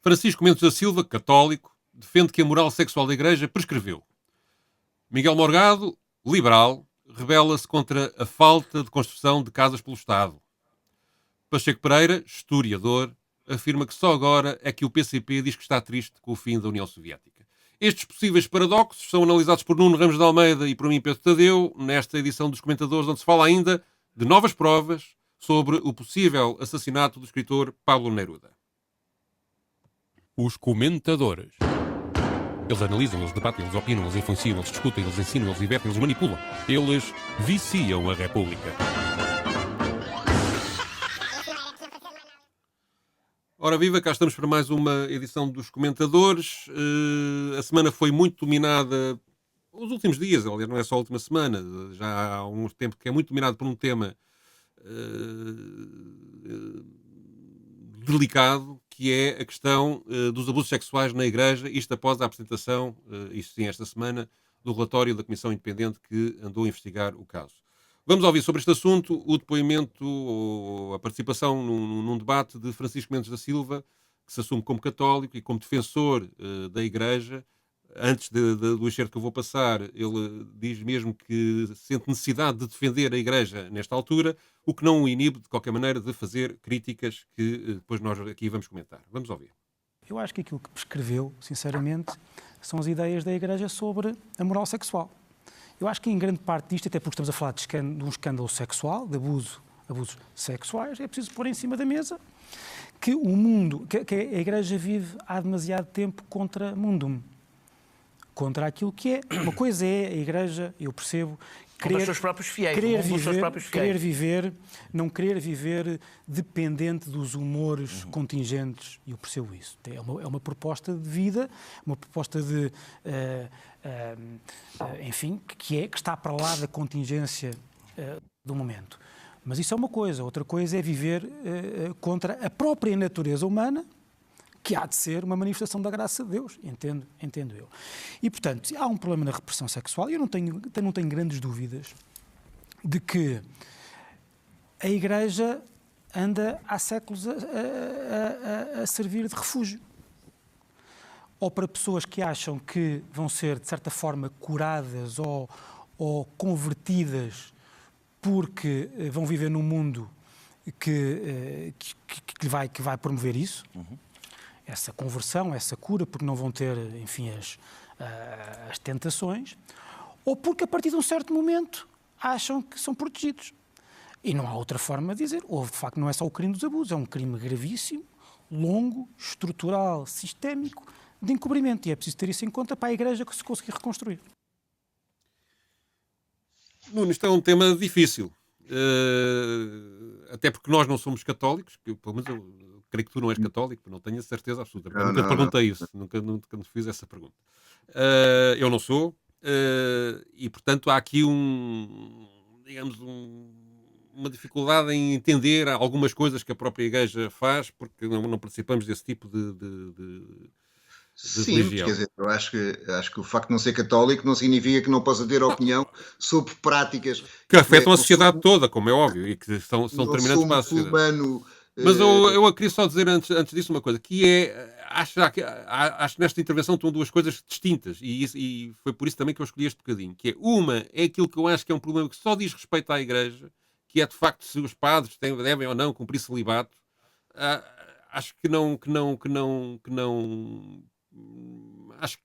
Francisco Mendes da Silva, católico, defende que a moral sexual da Igreja prescreveu. Miguel Morgado, liberal, rebela-se contra a falta de construção de casas pelo Estado. Pacheco Pereira, historiador, afirma que só agora é que o PCP diz que está triste com o fim da União Soviética. Estes possíveis paradoxos são analisados por Nuno Ramos de Almeida e por mim, Pedro Tadeu, nesta edição dos Comentadores, onde se fala ainda de novas provas sobre o possível assassinato do escritor Pablo Neruda. Os Comentadores. Eles analisam, eles debatem, eles opinam, eles influenciam, eles discutem, eles ensinam, eles divertem, eles manipulam. Eles viciam a República. Ora viva, cá estamos para mais uma edição dos Comentadores. A semana foi muito dominada, os últimos dias, aliás, não é só a última semana, já há algum tempo que é muito dominado por um tema delicado, que é a questão dos abusos sexuais na Igreja, isto após a apresentação, isto sim, esta semana, do relatório da Comissão Independente que andou a investigar o caso. Vamos ouvir sobre este assunto o depoimento ou a participação num debate de Francisco Mendes da Silva, que se assume como católico e como defensor da Igreja. Antes do excerto que eu vou passar, ele diz mesmo que sente necessidade de defender a Igreja nesta altura, o que não o inibe, de qualquer maneira, de fazer críticas que depois nós aqui vamos comentar. Vamos ouvir. Eu acho que aquilo que prescreveu, sinceramente, são as ideias da Igreja sobre a moral sexual. Eu acho que em grande parte disto, até porque estamos a falar de um escândalo sexual, de abusos sexuais, é preciso pôr em cima da mesa que o mundo, que a Igreja vive há demasiado tempo contra mundum. Contra aquilo que é. Uma coisa é a Igreja, eu percebo, contra os seus próprios fiéis, não querer viver dependente dos humores contingentes, e eu percebo isso. É uma proposta de vida, uma proposta de, enfim, que está para lá da contingência do momento. Mas isso é uma coisa. Outra coisa é viver contra a própria natureza humana, que há de ser uma manifestação da graça de Deus, entendo eu. E, portanto, há um problema na repressão sexual, e eu não tenho grandes dúvidas de que a Igreja anda há séculos a servir de refúgio. Ou para pessoas que acham que vão ser, de certa forma, curadas ou convertidas porque vão viver num mundo que vai promover isso. Essa conversão, essa cura, porque não vão ter, enfim, as tentações, ou porque a partir de um certo momento acham que são protegidos. E não há outra forma de dizer. Ou, de facto, não é só o crime dos abusos, é um crime gravíssimo, longo, estrutural, sistémico, de encobrimento. E é preciso ter isso em conta para a Igreja que se conseguir reconstruir. Nuno, isto é um tema difícil. Até porque nós não somos católicos, que, pelo menos eu creio que tu não és católico, não tenho a certeza absoluta. Nunca te perguntei isso, nunca me fiz essa pergunta. Eu não sou, e portanto há aqui uma dificuldade em entender algumas coisas que a própria Igreja faz, porque não participamos desse tipo de Sim, religião. quer dizer, eu acho que o facto de não ser católico não significa que não possa ter opinião sobre práticas que afetam a sociedade toda, como é óbvio, e que são determinantes para a sociedade. Muçulmano. Mas eu queria só dizer antes disso uma coisa, que é, acho que nesta intervenção estão duas coisas distintas, e foi por isso também que eu escolhi este bocadinho, que é, uma é aquilo que eu acho que é um problema que só diz respeito à Igreja, que é de facto se os padres devem ou não cumprir celibato. Acho que não, acho que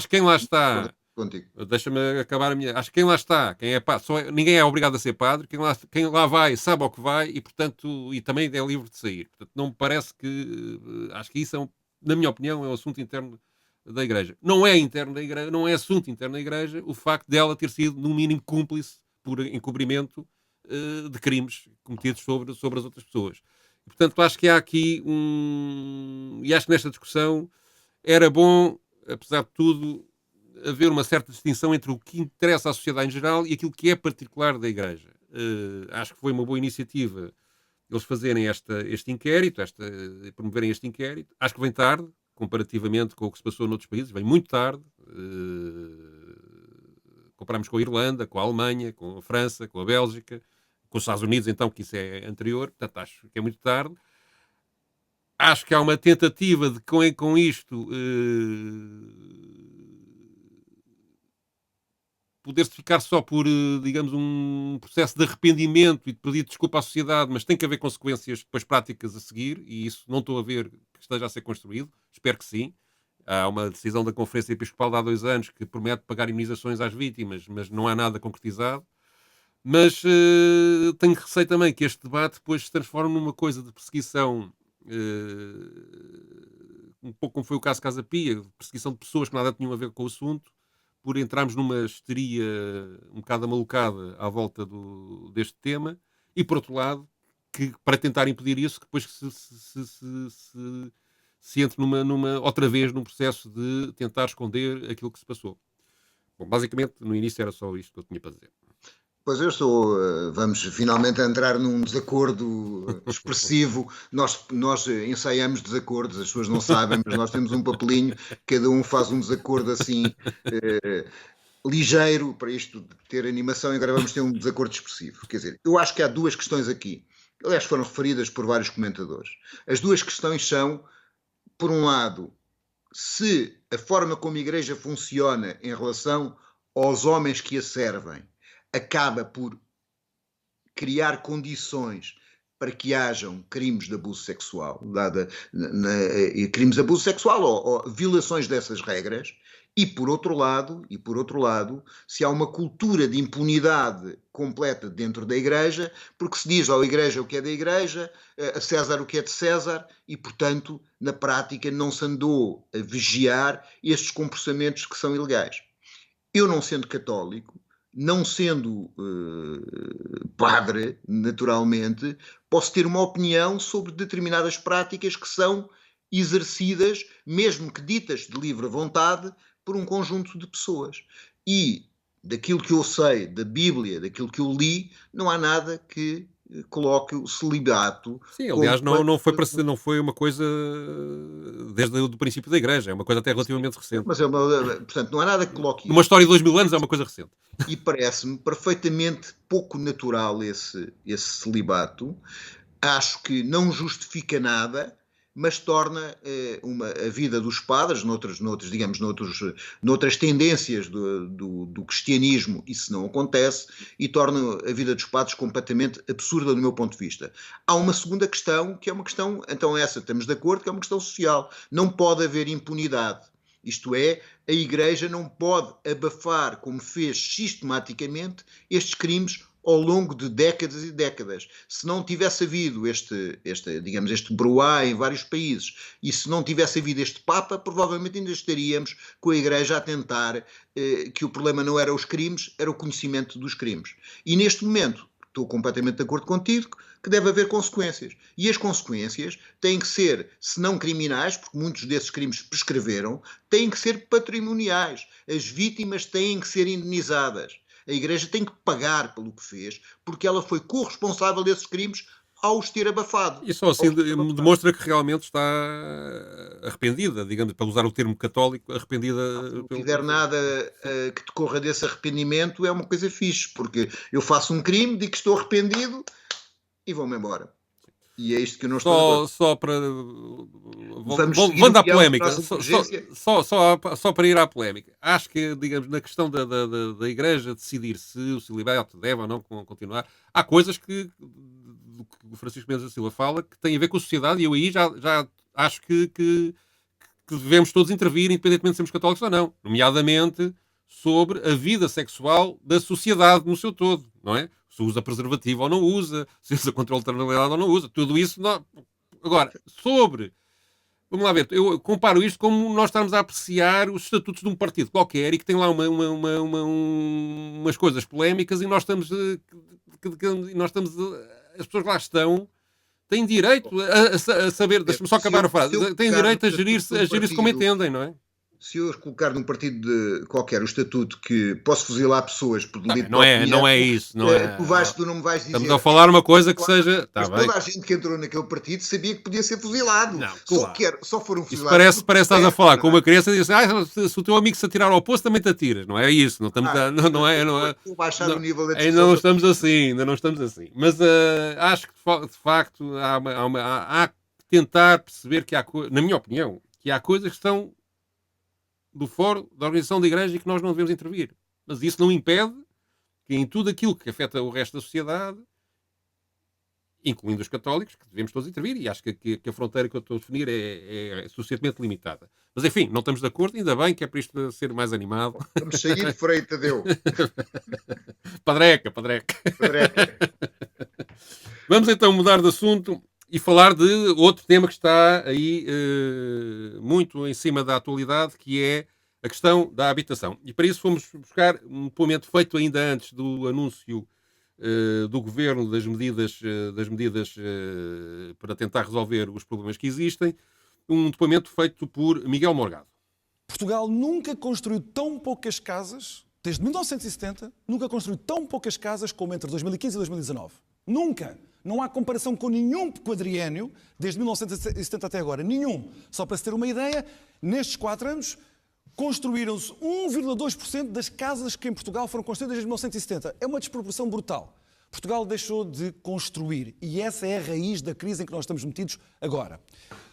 quem lá está, Contigo. deixa-me acabar a minha. Acho que quem lá está, quem é padre, ninguém é obrigado a ser padre, quem lá vai sabe ao que vai e, portanto, e também é livre de sair. Portanto, não me parece que. Acho que isso, na minha opinião, é um assunto interno da Igreja. Não é interno da Igreja, não é assunto interno da Igreja o facto dela ter sido, no mínimo, cúmplice por encobrimento de crimes cometidos sobre as outras pessoas. E, portanto, acho que há aqui e acho que nesta discussão era bom, apesar de tudo, haver uma certa distinção entre o que interessa à sociedade em geral e aquilo que é particular da Igreja. Acho que foi uma boa iniciativa eles fazerem este inquérito, promoverem este inquérito. Acho que vem tarde, comparativamente com o que se passou noutros países, vem muito tarde. Comparamos com a Irlanda, com a Alemanha, com a França, com a Bélgica, com os Estados Unidos, então, que isso é anterior. Portanto, acho que é muito tarde. acho que há uma tentativa de com isto poder-se ficar só por, digamos, um processo de arrependimento e de pedir desculpa à sociedade, mas tem que haver consequências depois práticas a seguir, e isso não estou a ver que esteja a ser construído. Espero que sim. Há uma decisão da Conferência Episcopal de há 2 anos que promete pagar indemnizações às vítimas, mas não há nada concretizado. Mas tenho receio também que este debate depois se transforme numa coisa de perseguição, um pouco como foi o caso Casa Pia, de perseguição de pessoas que nada tinham a ver com o assunto, por entrarmos numa histeria um bocado amalucada à volta deste tema, e por outro lado, que para tentar impedir isso, que depois se entre outra vez num processo de tentar esconder aquilo que se passou. Bom, basicamente, no início era só isto que eu tinha para dizer. Pois eu estou, vamos finalmente entrar num desacordo expressivo. Nós ensaiamos desacordos, as pessoas não sabem, mas nós temos um papelinho, cada um faz um desacordo assim ligeiro para isto de ter animação, e agora vamos ter um desacordo expressivo. Quer dizer, eu acho que há 2 questões aqui, aliás foram referidas por vários comentadores. As 2 questões são, por um lado, se a forma como a Igreja funciona em relação aos homens que a servem acaba por criar condições para que hajam crimes de abuso sexual, crimes de abuso sexual ou violações dessas regras, e por outro lado, se há uma cultura de impunidade completa dentro da Igreja, porque se diz à Igreja o que é da Igreja, a César o que é de César, e portanto, na prática, não se andou a vigiar estes comportamentos que são ilegais. Eu, não sendo católico, não sendo padre, naturalmente, posso ter uma opinião sobre determinadas práticas que são exercidas, mesmo que ditas de livre vontade, por um conjunto de pessoas. E daquilo que eu sei da Bíblia, daquilo que eu li, não há nada que coloque o celibato. Sim, aliás, não foi uma coisa desde o princípio da Igreja, é uma coisa até relativamente recente. Mas portanto, não há nada que coloque isso. Numa história de 2000 anos é uma coisa recente. E parece-me perfeitamente pouco natural esse celibato. Acho que não justifica nada, mas torna a vida dos padres, noutras tendências do cristianismo, isso não acontece, e torna a vida dos padres completamente absurda do meu ponto de vista. Há uma segunda questão, que é uma questão, então essa estamos de acordo, que é uma questão social. Não pode haver impunidade. Isto é, a Igreja não pode abafar, como fez sistematicamente, estes crimes ao longo de décadas e décadas. Se não tivesse havido este broá em vários países, e se não tivesse havido este Papa, provavelmente ainda estaríamos com a Igreja a tentar que o problema não era os crimes, era o conhecimento dos crimes. E neste momento, estou completamente de acordo contigo, que deve haver consequências. E as consequências têm que ser, se não criminais, porque muitos desses crimes prescreveram, têm que ser patrimoniais. As vítimas têm que ser indenizadas. A Igreja tem que pagar pelo que fez, porque ela foi corresponsável desses crimes ao os ter abafado. E só assim demonstra que realmente está arrependida, digamos, para usar o termo católico, arrependida. Se não tiver nada que decorra desse arrependimento, é uma coisa fixe, porque eu faço um crime, digo que estou arrependido e vou-me embora. E é isto que eu não estou só para vamos à polémica, só para ir à polémica. Acho que, digamos, na questão da Igreja decidir se o celibato deve ou não continuar, há coisas que o Francisco Mendes da Silva fala que têm a ver com a sociedade, e eu aí já acho que devemos todos intervir, independentemente de sermos católicos ou não, nomeadamente sobre a vida sexual da sociedade no seu todo, não é? Se usa preservativo ou não usa, se usa controle de natalidade ou não usa, tudo isso. Não... Agora, vamos lá ver, eu comparo isto como nós estamos a apreciar os estatutos de um partido qualquer e que tem lá umas coisas polémicas, e nós estamos, as pessoas que lá estão têm direito a saber, deixa-me só acabar a frase, têm direito a gerir-se como entendem, não é? Se eu colocar num partido qualquer o estatuto que posso fuzilar pessoas por delito não é isso. Não é. Tu não me vais dizer. Estamos a falar uma coisa que seja. Mas toda a gente que entrou naquele partido sabia que podia ser fuzilado. Não, claro. Só foram fuzilados. Isso parece que estás a falar com uma criança e diz: se o teu amigo se atirar ao poço, também te atiras. Não é isso. Não estamos ainda não estamos assim. Mas acho que de facto há tentar perceber que há, na minha opinião, que há coisas que estão do fórum da organização da Igreja e que nós não devemos intervir. Mas isso não impede que em tudo aquilo que afeta o resto da sociedade, incluindo os católicos, que devemos todos intervir, e acho que a fronteira que eu estou a definir é suficientemente limitada. Mas enfim, não estamos de acordo, ainda bem que é para isto ser mais animado. Vamos sair, Frei Tadeu. Padreca. Vamos então mudar de assunto e falar de outro tema que está aí muito em cima da atualidade, que é a questão da habitação. E para isso fomos buscar um depoimento feito ainda antes do anúncio do Governo das medidas para tentar resolver os problemas que existem, um depoimento feito por Miguel Morgado. Portugal nunca construiu tão poucas casas, desde 1970, nunca construiu tão poucas casas como entre 2015 e 2019. Nunca! Não há comparação com nenhum quadriênio, desde 1970 até agora. Nenhum. Só para se ter uma ideia, nestes 4 anos, construíram-se 1,2% das casas que em Portugal foram construídas desde 1970. É uma desproporção brutal. Portugal deixou de construir e essa é a raiz da crise em que nós estamos metidos agora.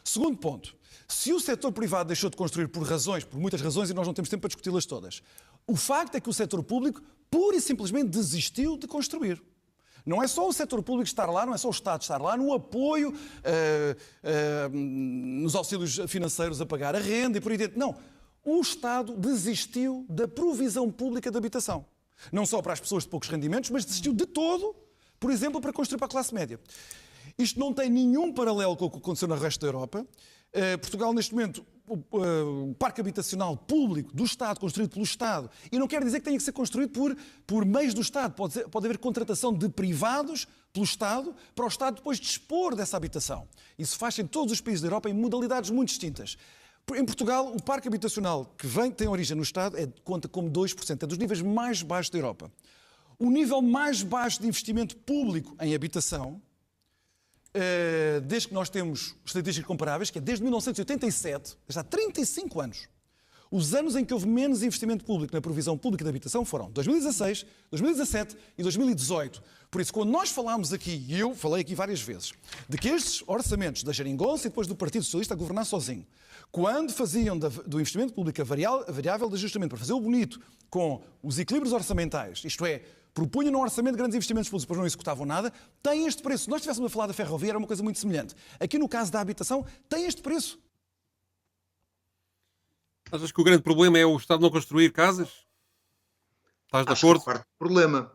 Segundo ponto, se o setor privado deixou de construir por muitas razões, e nós não temos tempo para discuti-las todas, o facto é que o setor público pura e simplesmente desistiu de construir. Não é só o setor público estar lá, não é só o Estado estar lá, no apoio, nos auxílios financeiros a pagar a renda e por aí dentro. Não. O Estado desistiu da provisão pública de habitação. Não só para as pessoas de poucos rendimentos, mas desistiu de todo, por exemplo, para construir para a classe média. Isto não tem nenhum paralelo com o que aconteceu no resto da Europa. Portugal, neste momento, o parque habitacional público do Estado, construído pelo Estado, e não quer dizer que tenha que ser construído por meios do Estado. Pode haver contratação de privados pelo Estado, para o Estado depois dispor dessa habitação. Isso faz em todos os países da Europa em modalidades muito distintas. Em Portugal, o parque habitacional que tem origem no Estado conta como 2%, é dos níveis mais baixos da Europa. O nível mais baixo de investimento público em habitação, desde que nós temos estatísticas comparáveis, que é desde 1987, já há 35 anos. Os anos em que houve menos investimento público na provisão pública de habitação foram 2016, 2017 e 2018. Por isso, quando nós falámos aqui, e eu falei aqui várias vezes, de que estes orçamentos da Geringonça e depois do Partido Socialista a governar sozinho, quando faziam do investimento público a variável de ajustamento para fazer o bonito com os equilíbrios orçamentais, isto é, propunham no orçamento grandes investimentos públicos, depois não executavam nada, tem este preço. Se nós estivéssemos a falar da ferrovia, era uma coisa muito semelhante. Aqui no caso da habitação, tem este preço. Achas que o grande problema é o Estado não construir casas? Estás de Acho acordo? que é parte do problema.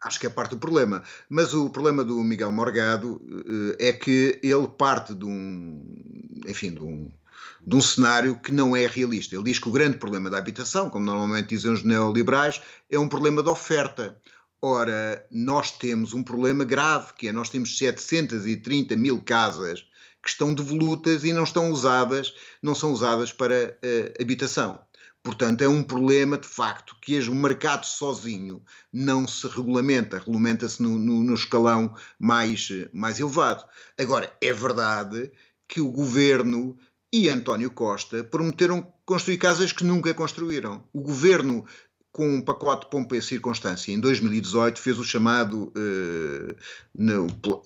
Acho que é parte do problema. Mas o problema do Miguel Morgado é que ele parte de um cenário que não é realista. Ele diz que o grande problema da habitação, como normalmente dizem os neoliberais, é um problema de oferta. Ora, nós temos um problema grave, que é nós temos 730 mil casas que estão devolutas e não são usadas para habitação. Portanto, é um problema, de facto, que o mercado sozinho não se regulamenta-se no escalão mais elevado. Agora, é verdade que o Governo e António Costa prometeram construir casas que nunca construíram. O Governo, com um pacote de pompa e circunstância, em 2018, fez o chamado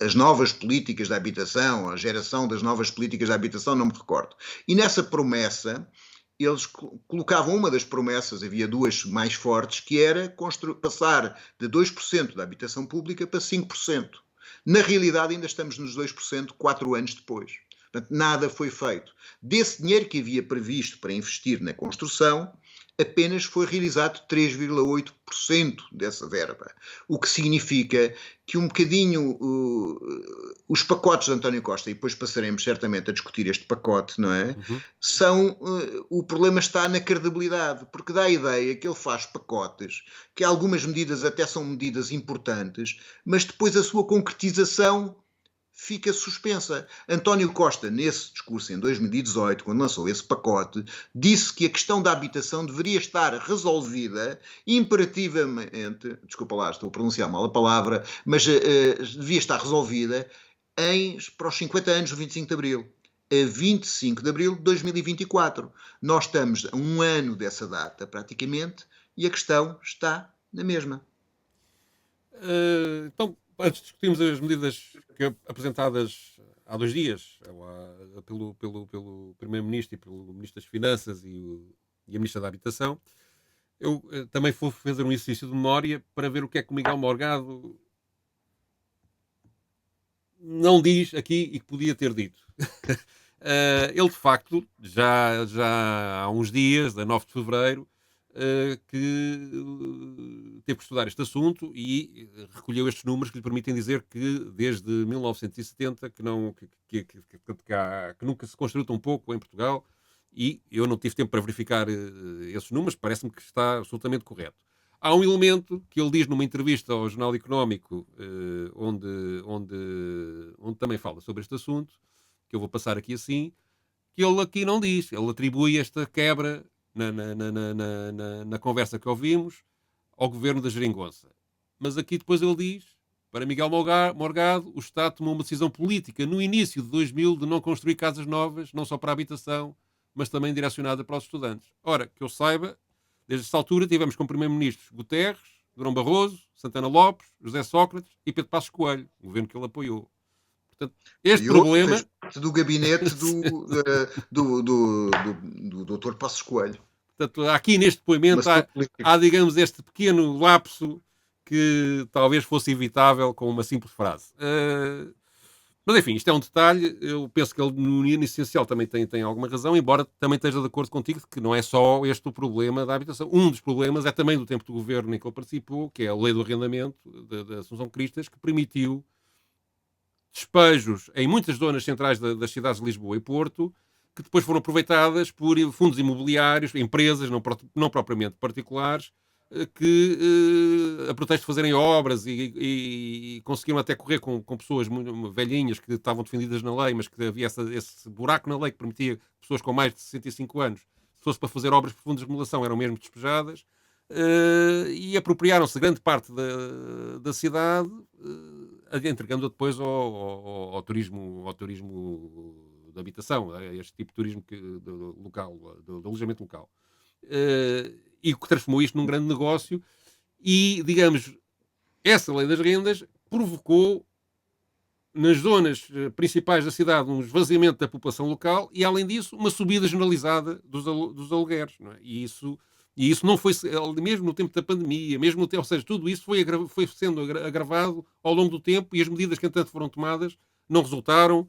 as novas políticas da habitação, a geração das novas políticas da habitação, não me recordo. E nessa promessa, eles colocavam uma das promessas, havia duas mais fortes, que era passar de 2% da habitação pública para 5%. Na realidade, ainda estamos nos 2% 4 anos depois. Portanto, nada foi feito. Desse dinheiro que havia previsto para investir na construção, apenas foi realizado 3,8% dessa verba. O que significa que um bocadinho os pacotes de António Costa, e depois passaremos certamente a discutir este pacote, não é? O problema está na credibilidade, porque dá a ideia que ele faz pacotes, que algumas medidas até são medidas importantes, mas depois a sua concretização fica suspensa. António Costa, nesse discurso em 2018, quando lançou esse pacote, disse que a questão da habitação deveria estar resolvida imperativamente, desculpa lá, estou a pronunciar mal a palavra, mas devia estar resolvida para os 50 anos do 25 de Abril. A 25 de Abril de 2024. Nós estamos a um ano dessa data, praticamente, e a questão está na mesma. Então, antes de discutirmos as medidas apresentadas há 2 dias, pelo Primeiro-Ministro e pelo Ministro das Finanças e a Ministra da Habitação, eu também fui fazer um exercício de memória para ver o que é que o Miguel Morgado não diz aqui e que podia ter dito. Ele, de facto, já há uns dias, a 9 de fevereiro, que teve que estudar este assunto e recolheu estes números que lhe permitem dizer que desde 1970 que nunca se construiu tão pouco em Portugal, e eu não tive tempo para verificar esses números, parece-me que está absolutamente correto. Há um elemento que ele diz numa entrevista ao Jornal Económico, onde também fala sobre este assunto, que eu vou passar aqui assim, que ele aqui não diz. Ele atribui esta quebra na conversa que ouvimos ao governo da Geringonça. Mas aqui depois ele diz, para Miguel Morgado, o Estado tomou uma decisão política no início de 2000 de não construir casas novas, não só para a habitação, mas também direcionada para os estudantes. Ora, que eu saiba, desde essa altura tivemos como Primeiro-Ministros Guterres, Durão Barroso, Santana Lopes, José Sócrates e Pedro Passos Coelho, o governo que ele apoiou. Portanto, este problema... Fez parte do gabinete do Dr. Passos Coelho. Portanto, aqui neste depoimento há, digamos, este pequeno lapso que talvez fosse evitável com uma simples frase. Mas, enfim, isto é um detalhe. Eu penso que ele, no essencial, também tem alguma razão, embora também esteja de acordo contigo que não é só este o problema da habitação. Um dos problemas é também do tempo do governo em que ele participou, que é a lei do arrendamento da Assunção Cristas, que permitiu despejos em muitas zonas centrais das cidades de Lisboa e Porto, que depois foram aproveitadas por fundos imobiliários, empresas, não propriamente particulares, que, a pretexto de fazerem obras e conseguiram até correr com pessoas muito velhinhas que estavam defendidas na lei, mas que havia esse buraco na lei que permitia que pessoas com mais de 65 anos, se fosse para fazer obras profundas de remodelação, eram mesmo despejadas, e apropriaram-se grande parte da cidade, entregando depois ao turismo de habitação, a este tipo de turismo do alojamento local. E que transformou isto num grande negócio e, digamos, essa lei das rendas provocou nas zonas principais da cidade um esvaziamento da população local e, além disso, uma subida generalizada dos alugueres. Não é? E isso não foi, mesmo no tempo da pandemia, mesmo no tempo, ou seja, tudo isso foi sendo agravado ao longo do tempo e as medidas que, entanto, foram tomadas não resultaram.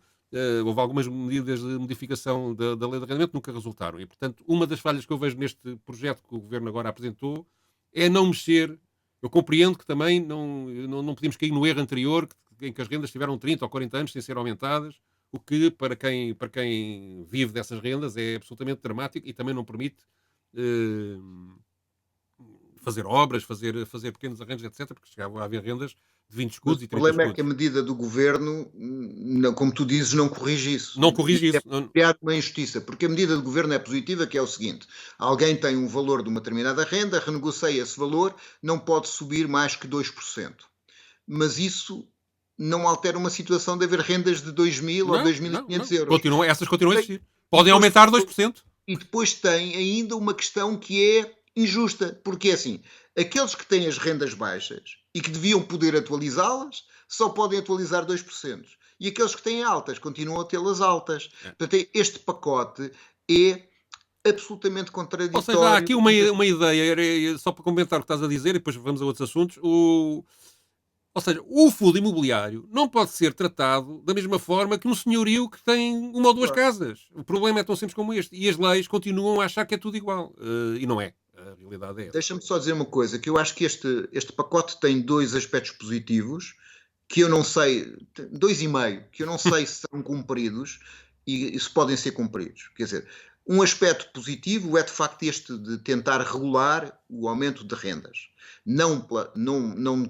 Houve algumas medidas de modificação da lei de arrendamento, nunca resultaram. E, portanto, uma das falhas que eu vejo neste projeto que o Governo agora apresentou é não mexer. Eu compreendo que também não podemos cair no erro anterior, em que as rendas tiveram 30 ou 40 anos sem ser aumentadas, o que, para quem vive dessas rendas, é absolutamente dramático e também não permite fazer obras, fazer pequenos arranjos, etc., porque chegavam a haver rendas de 20 escudos e 30 escudos. O problema é que a medida do Governo, como tu dizes, não corrige isso. Não corrige isso. É criar uma injustiça, porque a medida do Governo é positiva, que é o seguinte: alguém tem um valor de uma determinada renda, renegocia esse valor, não pode subir mais que 2%. Mas isso não altera uma situação de haver rendas de 2.000 ou 2.500 euros. Essas continuam a existir. Podem aumentar 2%. E depois tem ainda uma questão que é injusta, porque é assim, aqueles que têm as rendas baixas e que deviam poder atualizá-las, só podem atualizar 2%. E aqueles que têm altas continuam a tê-las altas. Portanto, este pacote é absolutamente contraditório. Ou seja, há aqui uma ideia, só para comentar o que estás a dizer, e depois vamos a outros assuntos. Ou seja, o fundo imobiliário não pode ser tratado da mesma forma que um senhorio que tem uma ou duas casas. O problema é tão simples como este. E as leis continuam a achar que é tudo igual. E não é. A realidade é essa. Deixa-me só dizer uma coisa, que eu acho que este pacote tem 2 aspectos positivos, que eu não sei, 2,5, que eu não sei se serão cumpridos e se podem ser cumpridos. Quer dizer, um aspecto positivo é de facto este de tentar regular o aumento de rendas. Não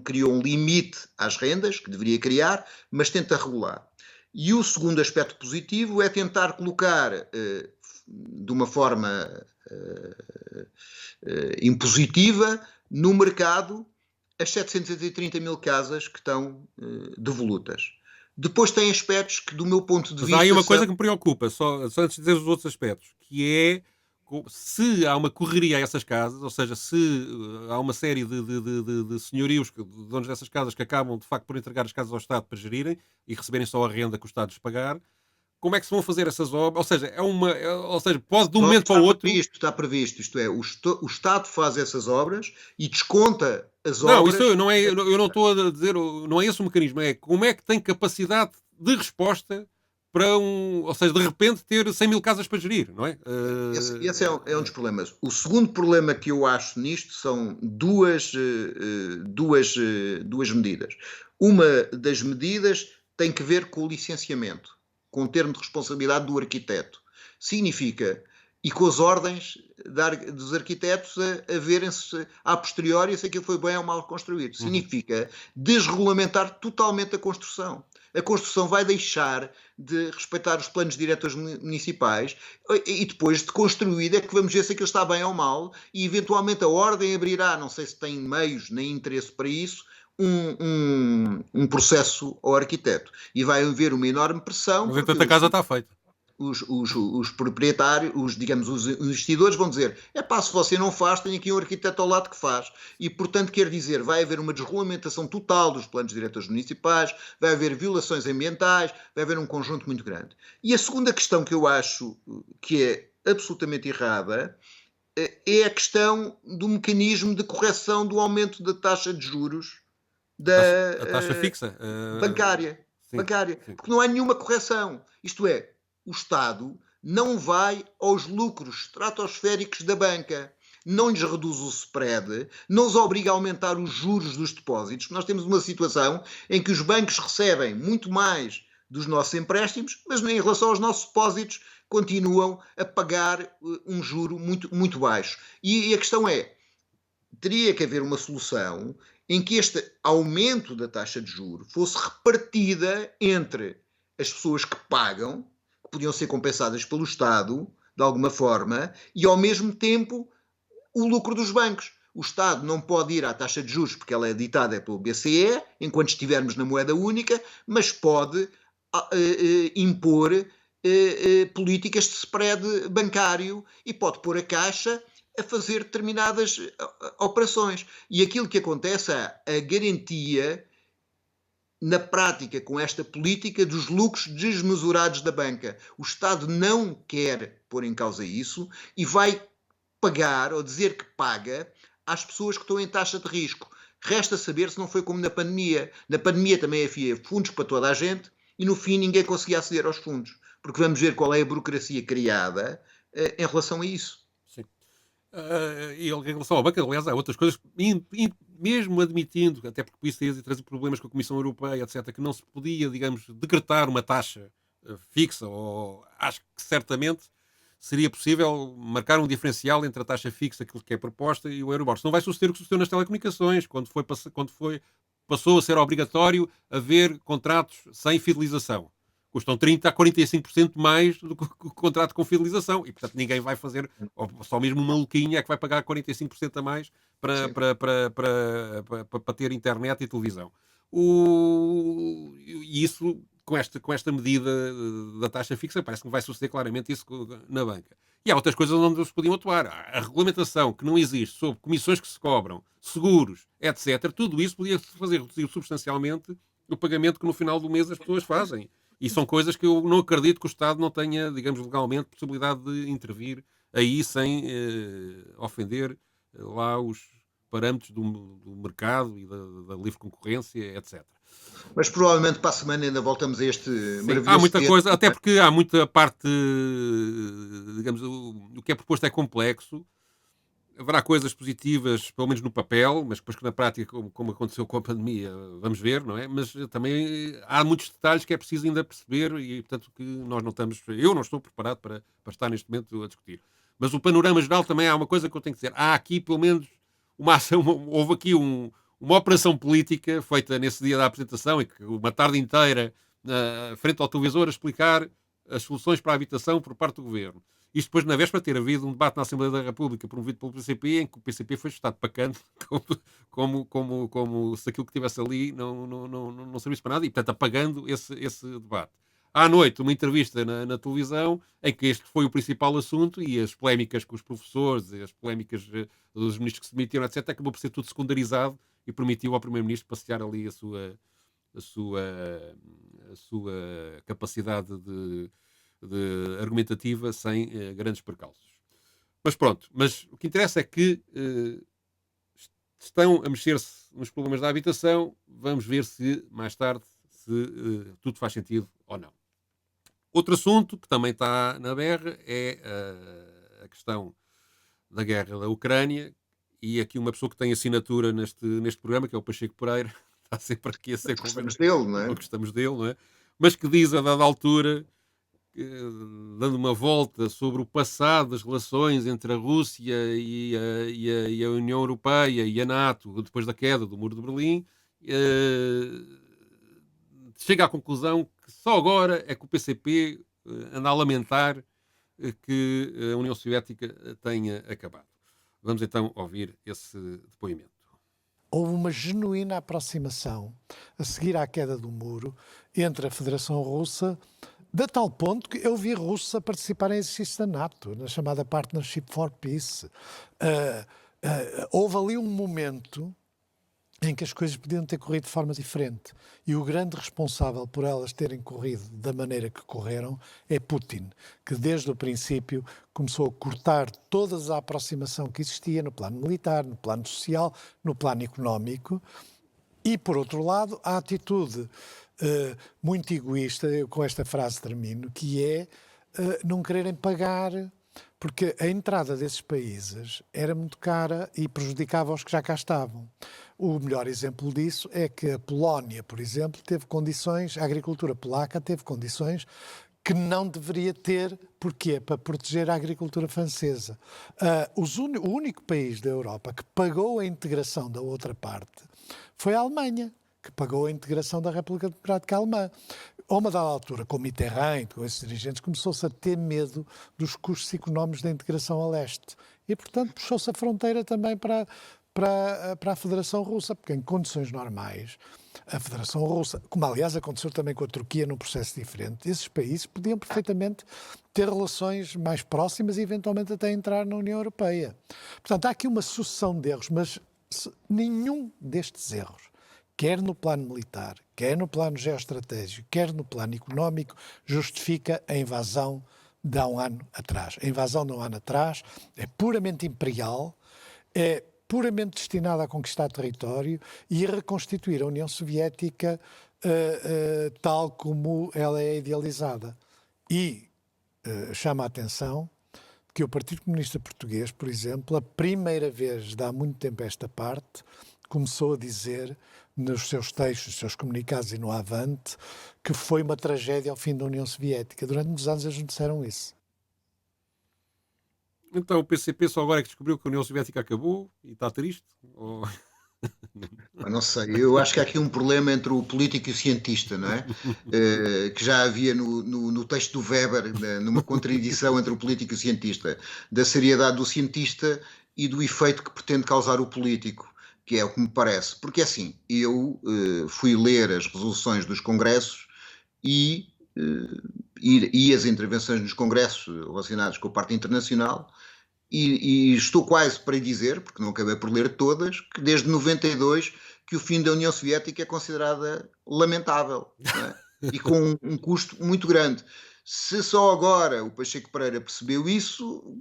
criou um limite às rendas, que deveria criar, mas tenta regular. E o segundo aspecto positivo é tentar colocar de uma forma impositiva no mercado as 730 mil casas que estão devolutas. Depois tem aspectos que, do meu ponto de vista... Mas há aí uma coisa que me preocupa, só antes de dizer os outros aspectos, que é se há uma correria a essas casas, ou seja, se há uma série de senhorios, de donos dessas casas, que acabam, de facto, por entregar as casas ao Estado para gerirem e receberem só a renda que o Estado lhes pagar, como é que se vão fazer essas obras? Ou seja, pode de um momento para o outro... Está previsto, isto é, o Estado faz essas obras e desconta as Não, obras... isso não é, eu não estou a dizer, não é esse o mecanismo, é como é que tem capacidade de resposta para ou seja, de repente ter 100 mil casas para gerir, não é? Esse é um dos problemas. O segundo problema que eu acho nisto são duas medidas. Uma das medidas tem que ver com o licenciamento, com o termo de responsabilidade do arquiteto. Significa, e com as ordens dos arquitetos a verem-se a posteriori se aquilo foi bem ou mal construído. Significa desregulamentar totalmente a construção. A construção vai deixar de respeitar os planos diretores municipais e depois de construída é que vamos ver se aquilo está bem ou mal e eventualmente a ordem abrirá, não sei se tem meios nem interesse para isso, um processo ao arquiteto. E vai haver uma enorme pressão. Mas entanto a casa está feita. Os proprietários, os investidores vão dizer, se você não faz, tem aqui um arquiteto ao lado que faz. E, portanto, quer dizer, vai haver uma desregulamentação total dos planos diretores municipais, vai haver violações ambientais, vai haver um conjunto muito grande. E a segunda questão que eu acho que é absolutamente errada é a questão do mecanismo de correção do aumento da taxa de juros a taxa fixa bancária. Sim. Porque não há nenhuma correção. Isto é, o Estado não vai aos lucros estratosféricos da banca, não lhes reduz o spread, não os obriga a aumentar os juros dos depósitos. Nós temos uma situação em que os bancos recebem muito mais dos nossos empréstimos, mas em relação aos nossos depósitos continuam a pagar um juro muito, muito baixo. E a questão é, teria que haver uma solução em que este aumento da taxa de juros fosse repartida entre as pessoas que pagam, que podiam ser compensadas pelo Estado, de alguma forma, e ao mesmo tempo o lucro dos bancos. O Estado não pode ir à taxa de juros porque ela é ditada pelo BCE, enquanto estivermos na moeda única, mas pode impor políticas de spread bancário e pode pôr a Caixa a fazer determinadas operações. E aquilo que acontece é a garantia, na prática, com esta política dos lucros desmesurados da banca. O Estado não quer pôr em causa isso e vai pagar, ou dizer que paga, às pessoas que estão em taxa de risco. Resta saber se não foi como na pandemia. Na pandemia também havia fundos para toda a gente e no fim ninguém conseguia aceder aos fundos. Porque vamos ver qual é a burocracia criada em relação a isso. E em relação ao banco, aliás, há outras coisas, mesmo admitindo, até porque isso ia trazer problemas com a Comissão Europeia, etc., que não se podia, digamos, decretar uma taxa fixa, ou acho que certamente seria possível marcar um diferencial entre a taxa fixa, aquilo que é proposta, e o Euribor. Se não vai suceder o que sucedeu nas telecomunicações, quando passou a ser obrigatório haver contratos sem fidelização. Custam 30% a 45% mais do que o contrato com fidelização. E, portanto, ninguém vai fazer, ou só mesmo uma maluquinha é que vai pagar 45% a mais para ter internet e televisão. E isso, com esta medida da taxa fixa, parece que vai suceder claramente isso na banca. E há outras coisas onde se podiam atuar. A regulamentação que não existe sobre comissões que se cobram, seguros, etc., tudo isso podia fazer reduzir substancialmente o pagamento que no final do mês as pessoas fazem. E são coisas que eu não acredito que o Estado não tenha, digamos, legalmente, possibilidade de intervir aí sem ofender lá os parâmetros do mercado e da livre concorrência, etc. Mas provavelmente para a semana ainda voltamos a este maravilhoso... Há muita coisa, até porque há muita parte, digamos, o que é proposto é complexo. Haverá coisas positivas, pelo menos no papel, mas depois que na prática, como aconteceu com a pandemia, vamos ver, não é? Mas também há muitos detalhes que é preciso ainda perceber e, portanto, que nós não estamos... Eu não estou preparado para estar neste momento a discutir. Mas o panorama geral também há uma coisa que eu tenho que dizer. Há aqui, pelo menos, uma ação... Houve aqui uma operação política feita nesse dia da apresentação e que uma tarde inteira, frente ao televisor, a explicar as soluções para a habitação por parte do Governo. Isto depois, na véspera, ter havido um debate na Assembleia da República promovido pelo PCP, em que o PCP foi estado para canto, como se aquilo que estivesse ali não servisse para nada, e, portanto, apagando esse debate. à noite uma entrevista na televisão em que este foi o principal assunto e as polémicas com os professores, as polémicas dos ministros que se demitiram, etc., acabou por ser tudo secundarizado e permitiu ao Primeiro-Ministro passear ali a sua capacidade de argumentativa sem grandes percalços. Mas pronto, mas o que interessa é que estão a mexer-se nos problemas da habitação. Vamos ver se mais tarde tudo faz sentido ou não. Outro assunto que também está na berra é a questão da guerra da Ucrânia, e aqui uma pessoa que tem assinatura neste programa, que é o Pacheco Pereira, está sempre aqui a ser Gostamos dele, não é? Gostamos dele, não é? Mas que diz a dada altura, dando uma volta sobre o passado das relações entre a Rússia e a União Europeia e a NATO, depois da queda do Muro de Berlim, chega à conclusão que só agora é que o PCP anda a lamentar que a União Soviética tenha acabado. Vamos então ouvir esse depoimento. Houve uma genuína aproximação a seguir à queda do muro entre a Federação Russa, de tal ponto que eu vi russos a participar em exercícios da NATO, na chamada Partnership for Peace. Houve ali um momento em que as coisas podiam ter corrido de forma diferente. E o grande responsável por elas terem corrido da maneira que correram é Putin, que desde o princípio começou a cortar toda a aproximação que existia no plano militar, no plano social, no plano económico. E, por outro lado, a atitude muito egoísta, eu com esta frase termino, que é não quererem pagar, porque a entrada desses países era muito cara e prejudicava os que já cá estavam. O melhor exemplo disso é que a Polónia, por exemplo, teve condições, a agricultura polaca teve condições que não deveria ter. Porquê? Para proteger a agricultura francesa. O único país da Europa que pagou a integração da outra parte foi a Alemanha, que pagou a integração da República Democrática Alemã. A uma dada altura, com Mitterrand, com esses dirigentes, começou-se a ter medo dos custos económicos da integração a leste. E, portanto, puxou-se a fronteira também para a Federação Russa, porque em condições normais, a Federação Russa, como aliás aconteceu também com a Turquia num processo diferente, esses países podiam perfeitamente ter relações mais próximas e eventualmente até entrar na União Europeia. Portanto, há aqui uma sucessão de erros, mas nenhum destes erros, quer no plano militar, quer no plano geoestratégico, quer no plano económico, justifica a invasão de há um ano atrás. A invasão de um ano atrás é puramente imperial, é puramente destinada a conquistar território e a reconstituir a União Soviética tal como ela é idealizada. E chama a atenção que o Partido Comunista Português, por exemplo, a primeira vez de há muito tempo esta parte, começou a dizer nos seus textos, nos seus comunicados e no Avante, que foi uma tragédia ao fim da União Soviética. Durante muitos anos eles não disseram isso. Então o PCP só agora é que descobriu que a União Soviética acabou e está triste? Ou... Não sei, eu acho que há aqui um problema entre o político e o cientista, não é? Que já havia no texto do Weber, numa contradição entre o político e o cientista, da seriedade do cientista e do efeito que pretende causar o político, que é o que me parece. Porque assim, eu fui ler as resoluções dos congressos e as intervenções nos congressos relacionados com a parte internacional, e estou quase para dizer, porque não acabei por ler todas, que desde 92 que o fim da União Soviética é considerada lamentável, não é? E com um custo muito grande. Se só agora o Pacheco Pereira percebeu isso,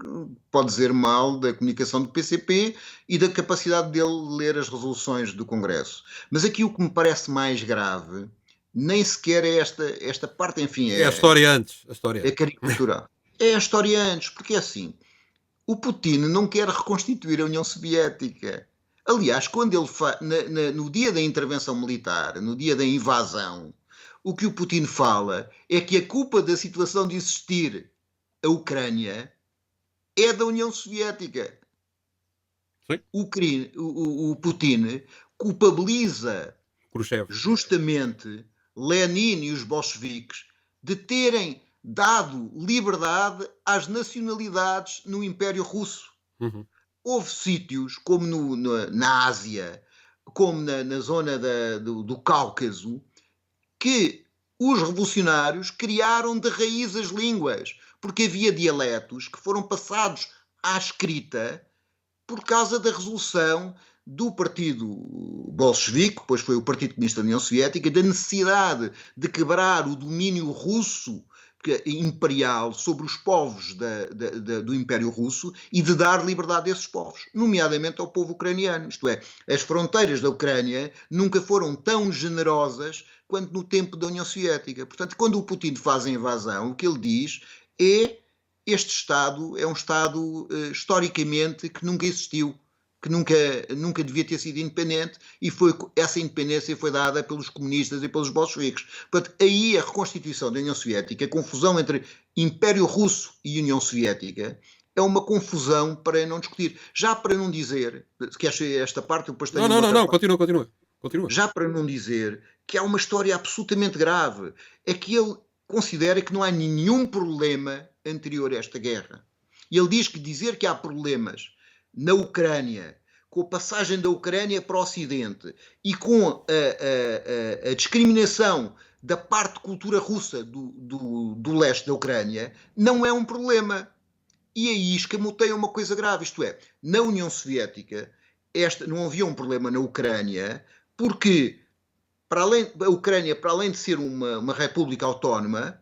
pode dizer mal da comunicação do PCP e da capacidade dele ler as resoluções do Congresso. Mas aqui o que me parece mais grave nem sequer é esta parte, enfim... É a história antes. É caricatural. É a história antes, porque é assim, o Putin não quer reconstituir a União Soviética. Aliás, quando ele no dia da intervenção militar, no dia da invasão, o que o Putin fala é que a culpa da situação de existir a Ucrânia é da União Soviética. Sim. O Putin culpabiliza Khrushchev justamente Lenin e os bolcheviques de terem dado liberdade às nacionalidades no Império Russo. Uhum. Houve sítios, como na Ásia, como na zona do Cáucaso, que os revolucionários criaram de raiz as línguas, porque havia dialetos que foram passados à escrita por causa da resolução do Partido Bolchevique, depois foi o Partido Comunista da União Soviética, da necessidade de quebrar o domínio russo imperial sobre os povos do Império Russo e de dar liberdade a esses povos, nomeadamente ao povo ucraniano. Isto é, as fronteiras da Ucrânia nunca foram tão generosas quanto no tempo da União Soviética. Portanto, quando o Putin faz a invasão, o que ele diz é: este Estado é um Estado historicamente que nunca existiu, que nunca devia ter sido independente, e essa independência foi dada pelos comunistas e pelos bolcheviques. Portanto, aí a reconstituição da União Soviética, a confusão entre Império Russo e União Soviética, é uma confusão para não discutir. Já para não dizer, que esta parte eu depois tenho... Não, continua. Já para não dizer que há uma história absolutamente grave, é que ele considera que não há nenhum problema anterior a esta guerra. E ele diz que dizer que há problemas na Ucrânia, com a passagem da Ucrânia para o Ocidente e com a discriminação da parte de cultura russa do leste da Ucrânia, não é um problema. E aí escamoteia uma coisa grave, isto é, na União Soviética não havia um problema na Ucrânia, porque a Ucrânia, para além de ser uma república autónoma,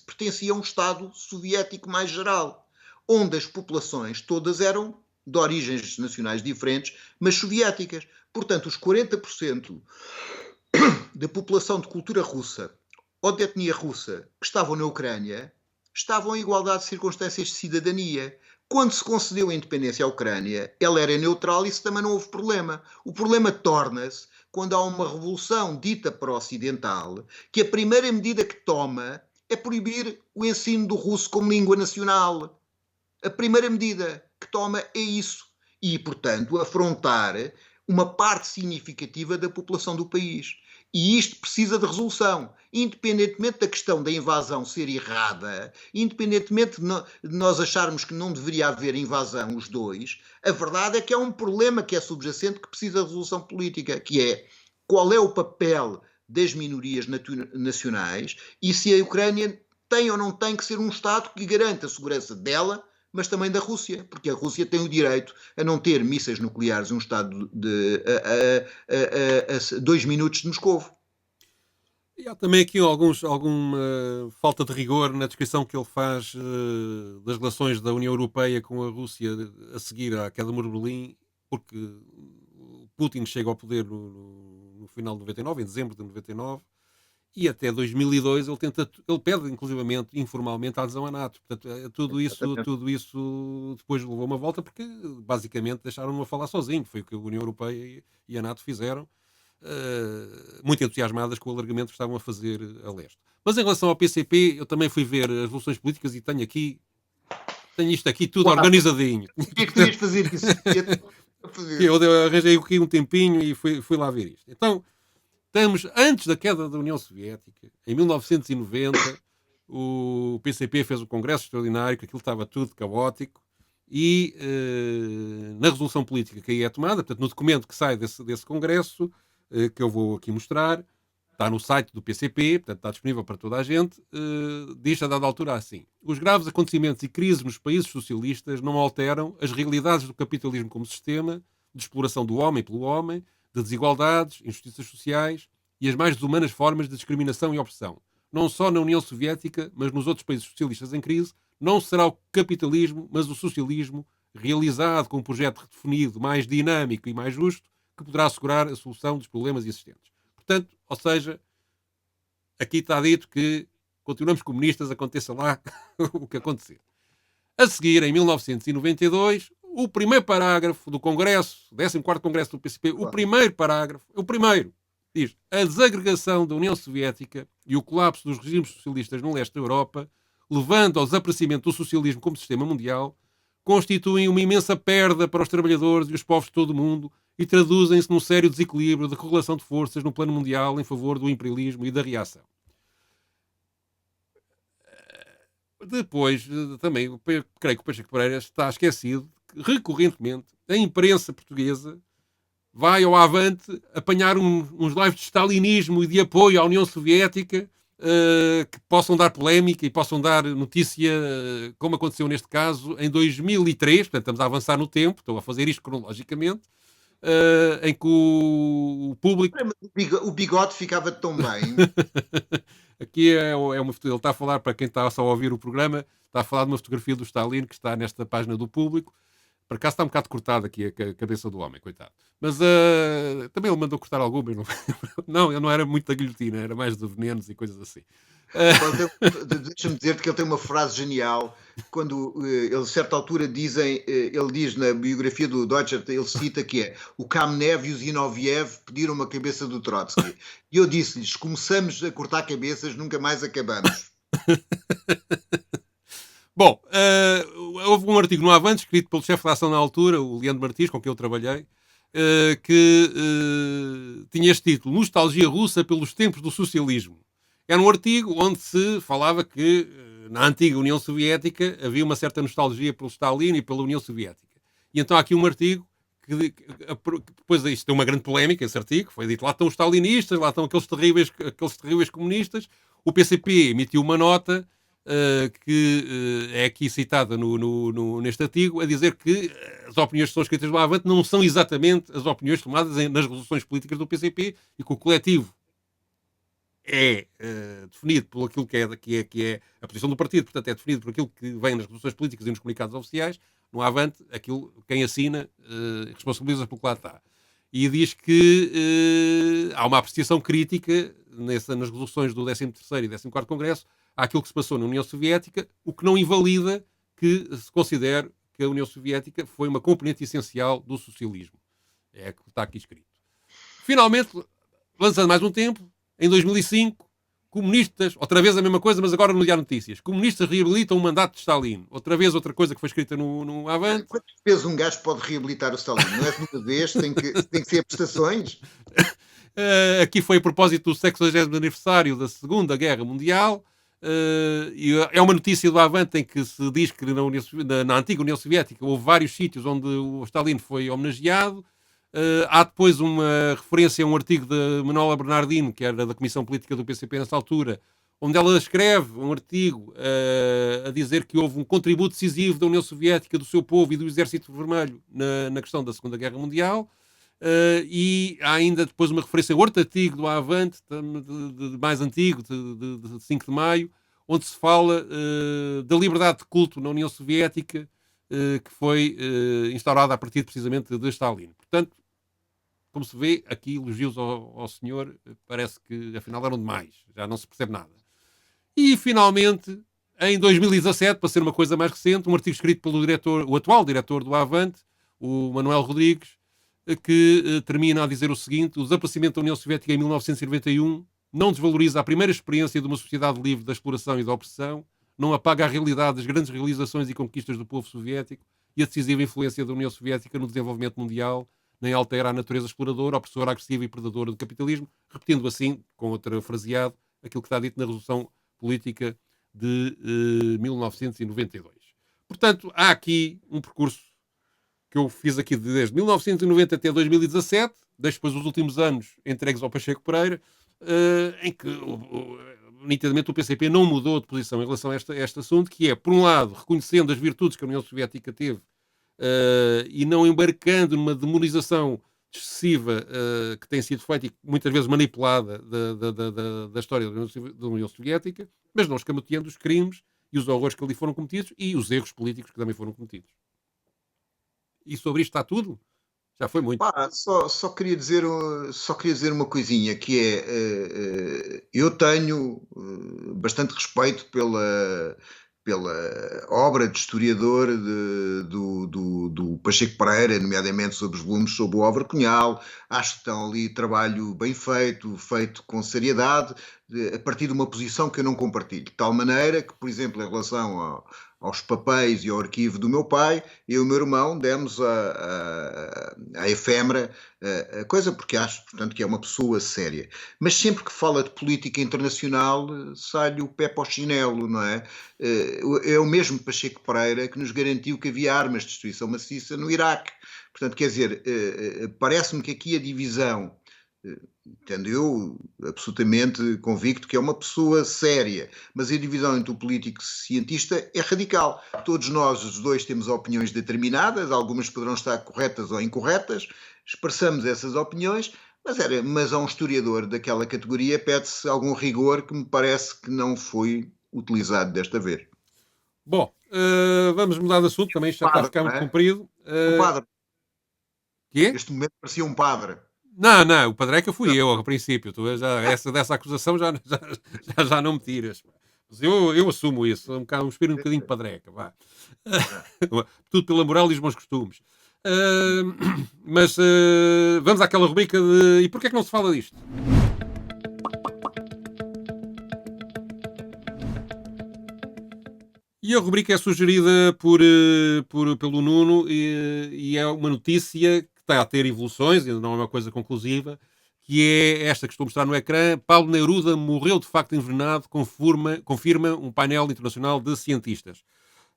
pertencia a um Estado soviético mais geral, onde as populações todas eram de origens nacionais diferentes, mas soviéticas. Portanto, os 40% da população de cultura russa ou de etnia russa que estavam na Ucrânia estavam em igualdade de circunstâncias de cidadania. Quando se concedeu a independência à Ucrânia, ela era neutral e isso também não houve problema. O problema torna-se quando há uma revolução dita pró-ocidental, que a primeira medida que toma é proibir o ensino do russo como língua nacional. A primeira medida que toma é isso. E, portanto, afrontar uma parte significativa da população do país. E isto precisa de resolução. Independentemente da questão da invasão ser errada, independentemente de nós acharmos que não deveria haver invasão, os dois, a verdade é que há um problema que é subjacente que precisa de resolução política, que é qual é o papel das minorias nacionais e se a Ucrânia tem ou não tem que ser um Estado que garanta a segurança dela, mas também da Rússia, porque a Rússia tem o direito a não ter mísseis nucleares um Estado a 2 minutos de Moscovo. E há também aqui alguma falta de rigor na descrição que ele faz das relações da União Europeia com a Rússia a seguir à queda do Muro de Berlim, porque Putin chega ao poder no final de 99, em dezembro de 99, e até 2002 ele pede, inclusivamente, informalmente, a adesão à NATO. Portanto, tudo isso depois levou uma volta porque, basicamente, deixaram-no a falar sozinho. Foi o que a União Europeia e a NATO fizeram, muito entusiasmadas com o alargamento que estavam a fazer a leste. Mas em relação ao PCP, eu também fui ver as resoluções políticas e tenho isto aqui tudo organizadinho. O que é que tu ias fazer isso? Eu arranjei aqui um tempinho e fui lá ver isto. Então, estamos antes da queda da União Soviética. Em 1990, o PCP fez um congresso extraordinário, que aquilo estava tudo caótico, e na resolução política que aí é tomada, portanto, no documento que sai desse congresso, que eu vou aqui mostrar, está no site do PCP, portanto, está disponível para toda a gente, diz a dada altura assim: os graves acontecimentos e crises nos países socialistas não alteram as realidades do capitalismo como sistema de exploração do homem pelo homem, de desigualdades, injustiças sociais e as mais desumanas formas de discriminação e opressão. Não só na União Soviética, mas nos outros países socialistas em crise, não será o capitalismo, mas o socialismo, realizado com um projeto redefinido, mais dinâmico e mais justo, que poderá assegurar a solução dos problemas existentes. Portanto, ou seja, aqui está dito que continuamos comunistas, aconteça lá o que acontecer. A seguir, em 1992, o primeiro parágrafo do Congresso, 14º Congresso do PCP, o primeiro parágrafo, diz: a desagregação da União Soviética e o colapso dos regimes socialistas no leste da Europa, levando ao desaparecimento do socialismo como sistema mundial, constituem uma imensa perda para os trabalhadores e os povos de todo o mundo e traduzem-se num sério desequilíbrio de correlação de forças no plano mundial em favor do imperialismo e da reação. Depois, também, creio que o Pacheco Pereira está esquecido que, recorrentemente, a imprensa portuguesa vai ao Avante apanhar uns lives de stalinismo e de apoio à União Soviética que possam dar polémica e possam dar notícia, como aconteceu neste caso, em 2003, portanto estamos a avançar no tempo, estou a fazer isto cronologicamente, em que o público... O bigode ficava tão bem. Aqui é uma fotografia, ele está a falar, para quem está só a ouvir o programa, está a falar de uma fotografia do Stalin que está nesta página do Público. Por acaso está um bocado cortada aqui a cabeça do homem, coitado. Mas também ele mandou cortar alguma. Não, ele não era muito da guilhotina, era mais de venenos e coisas assim. Deixa-me dizer-te que ele tem uma frase genial. Quando ele, a certa altura, ele diz na biografia do Deutscher, ele cita que é: o Kamenev e o Zinoviev pediram uma cabeça do Trotsky. E eu disse-lhes: começamos a cortar cabeças, nunca mais acabamos. Bom, houve um artigo no Avante, escrito pelo chefe da ação na altura, o Leandro Martins, com quem eu trabalhei, que tinha este título: Nostalgia Russa pelos Tempos do Socialismo. Era um artigo onde se falava que na antiga União Soviética havia uma certa nostalgia pelo Stalin e pela União Soviética. E então há aqui um artigo que depois isto tem uma grande polémica, esse artigo, foi dito: lá estão os stalinistas, lá estão aqueles terríveis comunistas. O PCP emitiu uma nota que é aqui citada neste artigo, a dizer que as opiniões que são escritas no Avante não são exatamente as opiniões tomadas nas resoluções políticas do PCP e que o coletivo é definido por aquilo que é a posição do partido, portanto é definido por aquilo que vem nas resoluções políticas e nos comunicados oficiais. No Avante, quem assina responsabiliza pelo que lá está. E diz que há uma apreciação crítica nas resoluções do 13º e 14º Congresso àquilo que se passou na União Soviética, o que não invalida que se considere que a União Soviética foi uma componente essencial do socialismo. É o que está aqui escrito. Finalmente, lançando mais um tempo, em 2005, comunistas, outra vez a mesma coisa, mas agora no Diário Notícias, comunistas reabilitam o mandato de Stalin. Outra vez outra coisa que foi escrita no Avante. Quantas vezes um gajo pode reabilitar o Stalin? Não é de uma vez, tem que ser prestações. Aqui foi a propósito do 60º aniversário da Segunda Guerra Mundial. E é uma notícia do Avante em que se diz que na antiga União Soviética houve vários sítios onde o Stalin foi homenageado. Há depois uma referência a um artigo de Manuela Bernardino, que era da Comissão Política do PCP nessa altura, onde ela escreve um artigo a dizer que houve um contributo decisivo da União Soviética, do seu povo e do Exército Vermelho na questão da Segunda Guerra Mundial. E há ainda depois uma referência a outro artigo do Avante, mais antigo, de 5 de maio, onde se fala da liberdade de culto na União Soviética, que foi instaurada a partir precisamente de Stalin. Portanto, como se vê, aqui elogios ao senhor, parece que afinal eram demais, já não se percebe nada. E finalmente, em 2017, para ser uma coisa mais recente, um artigo escrito pelo o atual diretor do Avante, o Manuel Rodrigues, que termina a dizer o seguinte: o desaparecimento da União Soviética em 1991 não desvaloriza a primeira experiência de uma sociedade livre da exploração e da opressão, não apaga a realidade das grandes realizações e conquistas do povo soviético e a decisiva influência da União Soviética no desenvolvimento mundial, nem altera a natureza exploradora, opressora, agressiva e predadora do capitalismo, repetindo assim, com outro fraseado, aquilo que está dito na Resolução Política de 1992. Portanto, há aqui um percurso que eu fiz aqui desde 1990 até 2017, deixo depois os últimos anos entregues ao Pacheco Pereira, em que nitidamente o PCP não mudou de posição em relação a este assunto, que é, por um lado, reconhecendo as virtudes que a União Soviética teve e não embarcando numa demonização excessiva que tem sido feita e muitas vezes manipulada da história da União Soviética, mas não escamoteando os crimes e os horrores que ali foram cometidos e os erros políticos que também foram cometidos. E sobre isto está tudo? Já foi muito. Só queria dizer uma coisinha, que é, eu tenho bastante respeito pela obra de historiador do Pacheco Pereira, nomeadamente sobre os volumes sobre o Álvaro Cunhal. Acho que estão ali trabalho bem feito com seriedade, a partir de uma posição que eu não compartilho. De tal maneira que, por exemplo, em relação aos papéis e ao arquivo do meu pai, eu e o meu irmão demos a efêmera a coisa, porque acho, portanto, que é uma pessoa séria. Mas sempre que fala de política internacional, sai-lhe o pé para o chinelo, não é? É o mesmo Pacheco Pereira que nos garantiu que havia armas de destruição maciça no Iraque. Portanto, quer dizer, parece-me que aqui a divisão, tendo eu absolutamente convicto que é uma pessoa séria, mas a divisão entre o político e o cientista é radical. Todos nós, os dois, temos opiniões determinadas, algumas poderão estar corretas ou incorretas, expressamos essas opiniões, mas a um historiador daquela categoria pede-se algum rigor que me parece que não foi utilizado desta vez. Bom, vamos mudar de assunto, também isto já está a ficar muito comprido. Um padre. Quê? Neste momento parecia um padre. Não, o Padreca fui eu, a princípio. Dessa acusação já não me tiras. Mas eu assumo isso. Um espírito um bocadinho de Padreca. Vá. Tudo pela moral e os bons costumes. Mas vamos àquela rubrica de... E porquê é que não se fala disto? E a rubrica é sugerida pelo Nuno e é uma notícia que está a ter evoluções, ainda não é uma coisa conclusiva, que é esta que estou a mostrar no ecrã. Pablo Neruda morreu de facto envenenado, confirma um painel internacional de cientistas.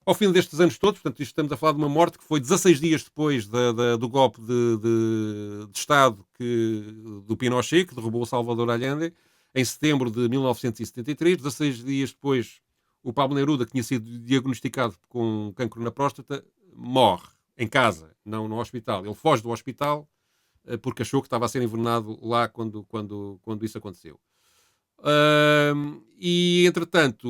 Ao fim destes anos todos, portanto, estamos a falar de uma morte que foi 16 dias depois do golpe de Estado do Pinochet, que derrubou o Salvador Allende, em setembro de 1973. 16 dias depois, o Pablo Neruda, que tinha sido diagnosticado com cancro na próstata, morre em casa, não no hospital. Ele foge do hospital porque achou que estava a ser envenenado lá quando isso aconteceu. E, entretanto,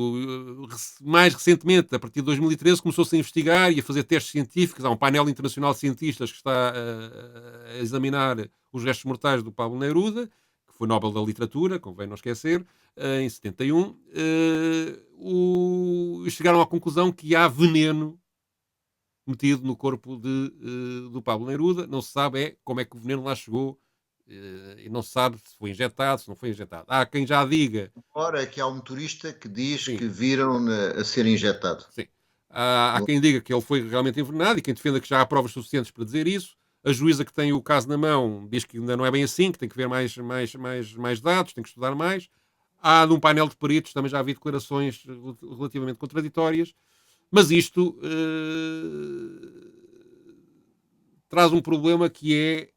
mais recentemente, a partir de 2013, começou-se a investigar e a fazer testes científicos. Há um painel internacional de cientistas que está a examinar os restos mortais do Pablo Neruda, que foi Nobel da Literatura, convém não esquecer, em 71. Chegaram à conclusão que há veneno metido no corpo do Pablo Neruda. Não se sabe como é que o veneno lá chegou e não se sabe se foi injetado, se não foi injetado. Há quem já diga... Agora é que há um motorista que diz Sim. que viram a ser injetado. Sim. Há quem diga que ele foi realmente envenenado e quem defenda que já há provas suficientes para dizer isso. A juíza que tem o caso na mão diz que ainda não é bem assim, que tem que ver mais dados, tem que estudar mais. Há num painel de peritos, também já havia declarações relativamente contraditórias. Mas isto traz um problema que é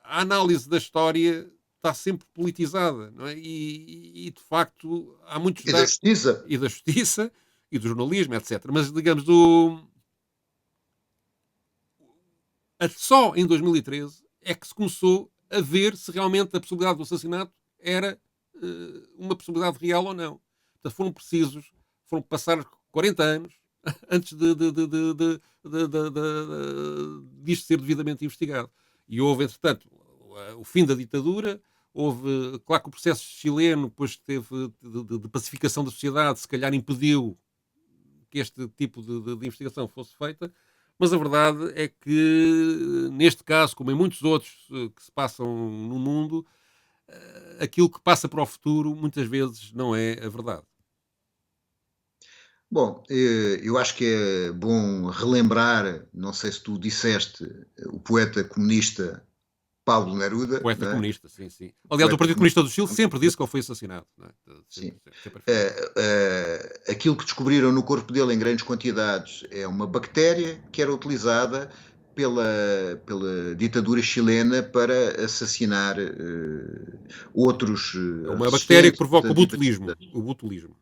a análise da história está sempre politizada, não é? E de facto há muitos dados... E da justiça e do jornalismo, etc. Mas digamos, só em 2013 é que se começou a ver se realmente a possibilidade do assassinato era uma possibilidade real ou não. Portanto, foram passar 40 anos antes disto ser devidamente investigado. E houve, entretanto, o fim da ditadura, claro que o processo chileno depois teve de pacificação da sociedade, se calhar impediu que este tipo de investigação fosse feita, mas a verdade é que, neste caso, como em muitos outros que se passam no mundo, aquilo que passa para o futuro muitas vezes não é a verdade. Bom, eu acho que é bom relembrar, não sei se tu disseste, o poeta comunista Pablo Neruda. Poeta comunista, sim. Aliás, o Partido Comunista do Chile sempre disse que ele foi assassinado. Não é? Sim. Aquilo que descobriram no corpo dele em grandes quantidades é uma bactéria que era utilizada pela ditadura chilena para assassinar outros... uma bactéria que provoca o botulismo.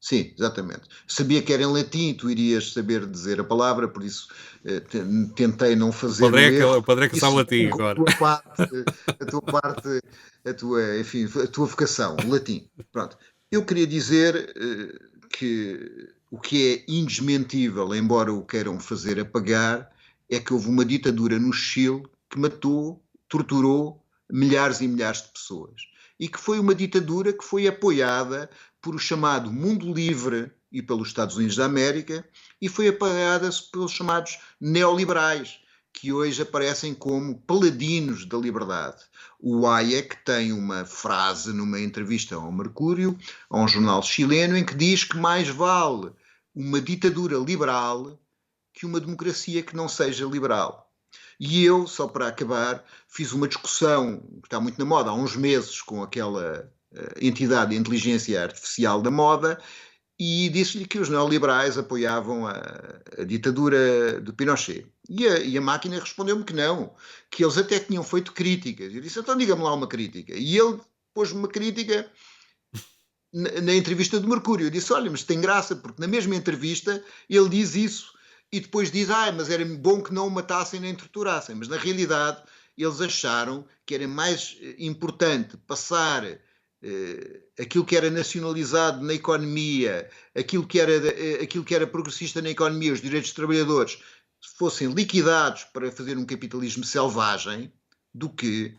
Sim, exatamente. Sabia que era em latim, tu irias saber dizer a palavra, por isso tentei não fazer o Padreca sabe latim agora. A tua vocação, o latim. Pronto. Eu queria dizer que o que é indesmentível, embora o queiram fazer apagar, é que houve uma ditadura no Chile que matou, torturou milhares e milhares de pessoas. E que foi uma ditadura que foi apoiada por o chamado mundo livre e pelos Estados Unidos da América, e foi apoiada pelos chamados neoliberais, que hoje aparecem como paladinos da liberdade. O Hayek tem uma frase numa entrevista ao Mercúrio, a um jornal chileno, em que diz que mais vale uma ditadura liberal que uma democracia que não seja liberal. E eu, só para acabar, fiz uma discussão que está muito na moda há uns meses com aquela entidade de inteligência artificial da moda, e disse-lhe que os neoliberais apoiavam a ditadura de Pinochet. E a máquina respondeu-me que não, que eles até tinham feito críticas. Eu disse, então diga-me lá uma crítica. E ele pôs-me uma crítica na entrevista do Mercúrio. Eu disse, olha, mas tem graça, porque na mesma entrevista ele diz isso, e depois diz, mas era bom que não o matassem nem torturassem. Mas na realidade eles acharam que era mais importante passar aquilo que era nacionalizado na economia, aquilo que era progressista na economia, os direitos dos trabalhadores, fossem liquidados para fazer um capitalismo selvagem, do que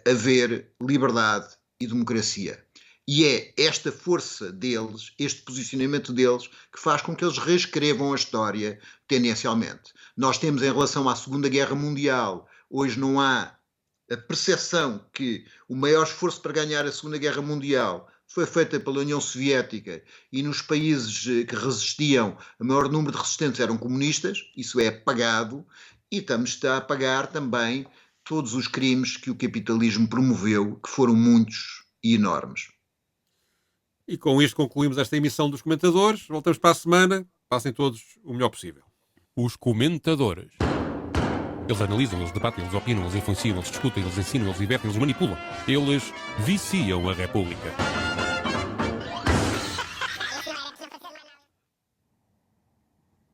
haver liberdade e democracia. E é esta força deles, este posicionamento deles, que faz com que eles reescrevam a história tendencialmente. Nós temos, em relação à Segunda Guerra Mundial, hoje não há a percepção que o maior esforço para ganhar a Segunda Guerra Mundial foi feita pela União Soviética, e nos países que resistiam, o maior número de resistentes eram comunistas. Isso é apagado, e estamos a apagar também todos os crimes que o capitalismo promoveu, que foram muitos e enormes. E com isto concluímos esta emissão dos comentadores. Voltamos para a semana. Passem todos o melhor possível. Os comentadores. Eles analisam, eles debatem, eles opinam, eles influenciam, eles discutem, eles ensinam, eles divertem, eles manipulam. Eles viciam a República.